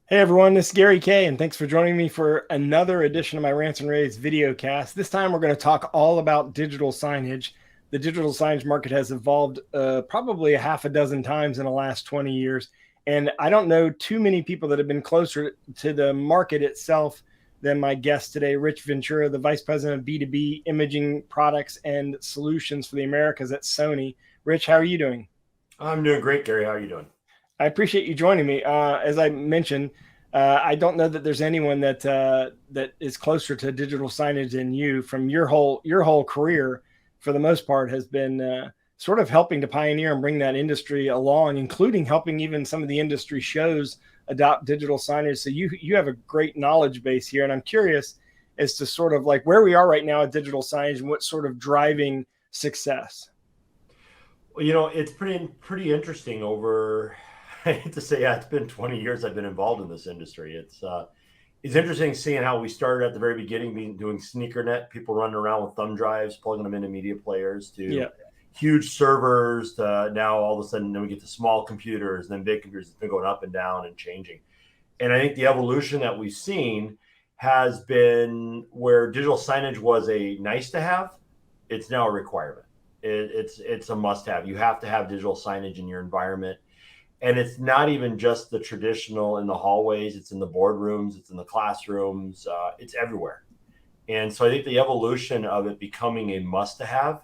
Hey everyone, this is Gary Kay, and thanks for joining me for another edition of my Rants and Raves video cast. This time we're going to talk all about digital signage. The digital signage market has evolved probably a half a dozen times in the last 20 years, and I don't know too many people that have been closer to the market itself than my guest today, Rich Ventura, the Vice President of B2B Imaging Products and Solutions for the Americas at Sony. Rich, how are you doing? I'm doing great, Gary. How are you doing? I appreciate you joining me. As I mentioned, I don't know that there's anyone that is closer to digital signage than you. From your whole career, for the most part, has been sort of helping to pioneer and bring that industry along, including helping even some of the industry shows adopt digital signage. So you have a great knowledge base here, and I'm curious as to sort of like where we are right now at digital signage and what's sort of driving success. Well, it's pretty interesting over. I hate to say, yeah, it's been 20 years I've been involved in this industry. It's interesting seeing how we started at the very beginning, doing sneakernet, people running around with thumb drives, plugging them into media players, to Yeah. huge servers, to now all of a sudden then we get to small computers, then big computers. It's been going up and down and changing. And I think the evolution that we've seen has been where digital signage was a nice to have, it's now a requirement. It's a must have. You have to have digital signage in your environment, and it's not even just the traditional in the hallways. It's in the boardrooms. It's in the classrooms. It's everywhere. And so I think the evolution of it becoming a must to have,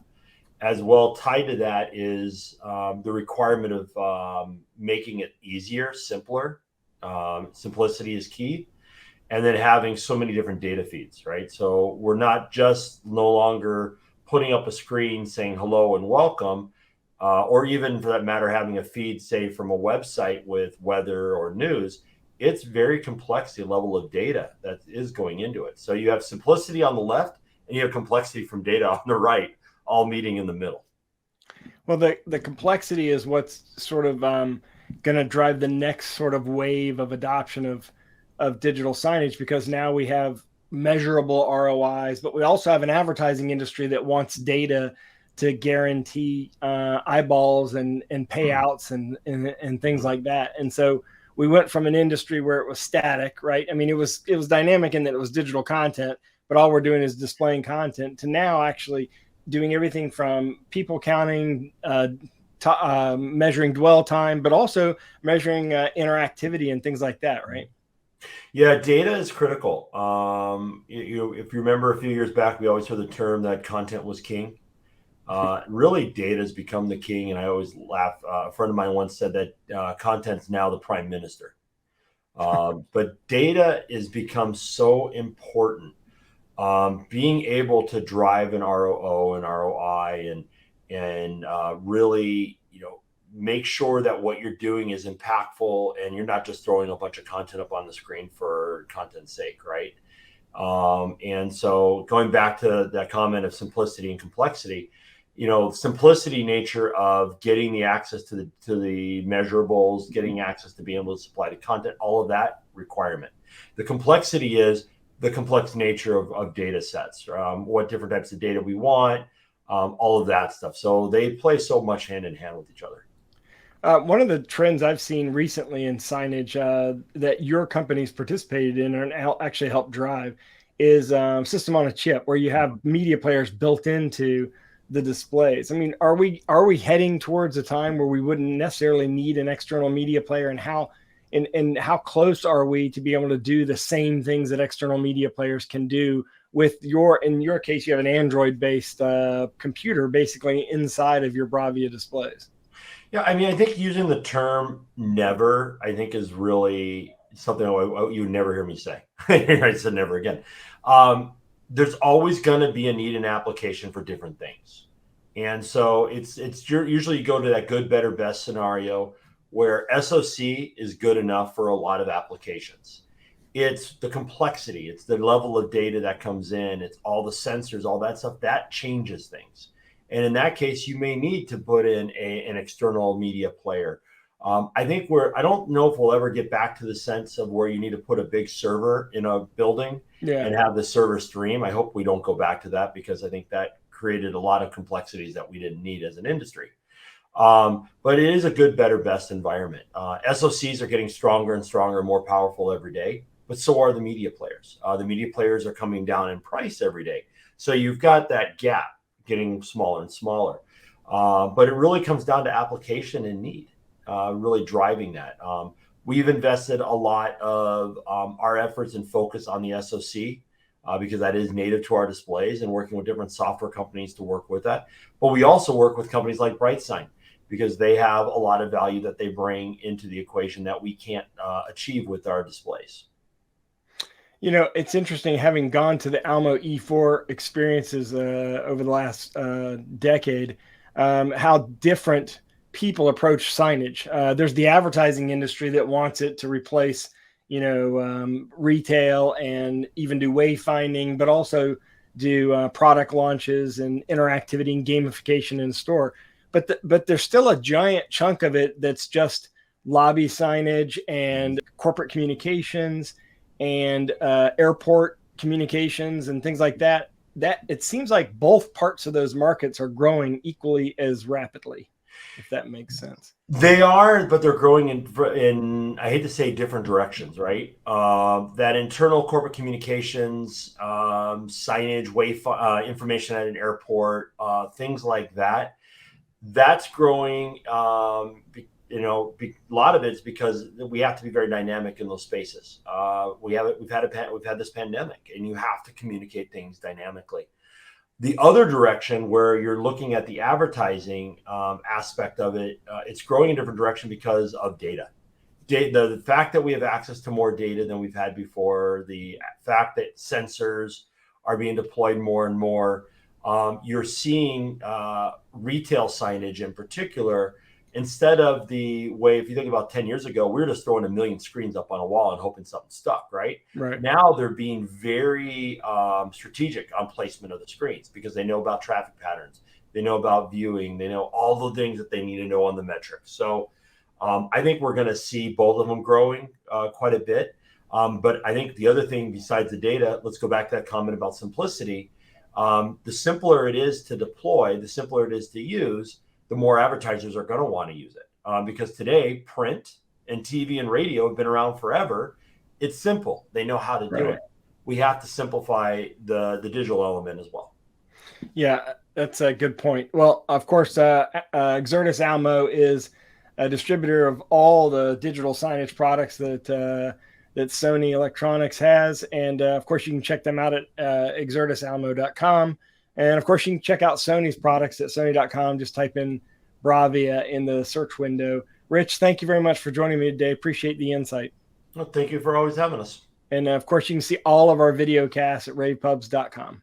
as well tied to that, is the requirement of making it easier, simpler. Simplicity is key, and then having so many different data feeds, right? So we're not just no longer putting up a screen saying hello and welcome, or even for that matter, having a feed, say, from a website with weather or news. It's very complex, the level of data that is going into it. So you have simplicity on the left and you have complexity from data on the right, all meeting in the middle. Well, the complexity is what's sort of going to drive the next sort of wave of adoption of digital signage, because now we have measurable ROIs, but we also have an advertising industry that wants data to guarantee eyeballs and payouts and things like that. And so we went from an industry where it was static, right? I mean, it was dynamic in that it was digital content, but all we're doing is displaying content, to now actually doing everything from people counting, measuring dwell time, but also measuring interactivity and things like that, right? Yeah, data is critical. If you remember a few years back, we always heard the term that content was king. Really, data has become the king, and I always laugh. A friend of mine once said that content's now the prime minister. But data has become so important. Being able to drive an ROO and ROI, and really, make sure that what you're doing is impactful and you're not just throwing a bunch of content up on the screen for content's sake, right? And so going back to that comment of simplicity and complexity, simplicity nature of getting the access to the measurables, getting access to being able to supply the content, all of that requirement. The complexity is the complex nature of data sets, what different types of data we want, all of that stuff. So they play so much hand in hand with each other. One of the trends I've seen recently in signage that your company's participated in and actually helped drive is system on a chip, where you have media players built into the displays. I mean, are we heading towards a time where we wouldn't necessarily need an external media player, and how close are we to be able to do the same things that external media players can do with in your case, you have an Android based computer basically inside of your Bravia displays. Yeah, I mean, I think using the term never, I think, is really something you would never hear me say. I said never again. There's always going to be a need and application for different things. And so usually you go to that good, better, best scenario where SOC is good enough for a lot of applications. It's the complexity, it's the level of data that comes in, it's all the sensors, all that stuff that changes things. And in that case, you may need to put in an external media player. I don't know if we'll ever get back to the sense of where you need to put a big server in a building Yeah. and have the server stream. I hope we don't go back to that, because I think that created a lot of complexities that we didn't need as an industry. But it is a good, better, best environment. SoCs are getting stronger and stronger and more powerful every day, but so are the media players. The media players are coming down in price every day. So you've got that gap getting smaller and smaller. But it really comes down to application and need, really driving that. We've invested a lot of our efforts and focus on the SoC because that is native to our displays, and working with different software companies to work with that. But we also work with companies like BrightSign because they have a lot of value that they bring into the equation that we can't achieve with our displays. You know, it's interesting having gone to the Almo E4 experiences over the last decade, how different people approach signage. There's the advertising industry that wants it to replace, retail and even do wayfinding, but also do product launches and interactivity and gamification in store. But there's still a giant chunk of it that's just lobby signage and corporate communications and airport communications and things like that. That it seems like both parts of those markets are growing equally as rapidly, if that makes sense. They are, but they're growing in I hate to say different directions, right? That internal corporate communications, signage, information at an airport, things like that. That's growing. A lot of it's because we have to be very dynamic in those spaces. We've had this pandemic, and you have to communicate things dynamically. The other direction, where you're looking at the advertising aspect of it, it's growing in a different direction because of data. The fact that we have access to more data than we've had before, the fact that sensors are being deployed more and more, you're seeing retail signage in particular. Instead of the way, if you think about 10 years ago, we were just throwing a million screens up on a wall and hoping something stuck, right? Right. Now they're being very strategic on placement of the screens because they know about traffic patterns. They know about viewing. They know all the things that they need to know on the metrics. So I think we're going to see both of them growing quite a bit. But I think the other thing besides the data, let's go back to that comment about simplicity. The simpler it is to deploy, the simpler it is to use, the more advertisers are going to want to use it. Because today, print and TV and radio have been around forever. It's simple. They know how to do it. We have to simplify the digital element as well. Yeah, that's a good point. Well, of course, Exertis Almo is a distributor of all the digital signage products that Sony Electronics has. And of course, you can check them out at exertisalmo.com. And of course, you can check out Sony's products at sony.com. Just type in rAVe in the search window. Rich, thank you very much for joining me today. Appreciate the insight. Well, thank you for always having us. And of course, you can see all of our video casts at ravepubs.com.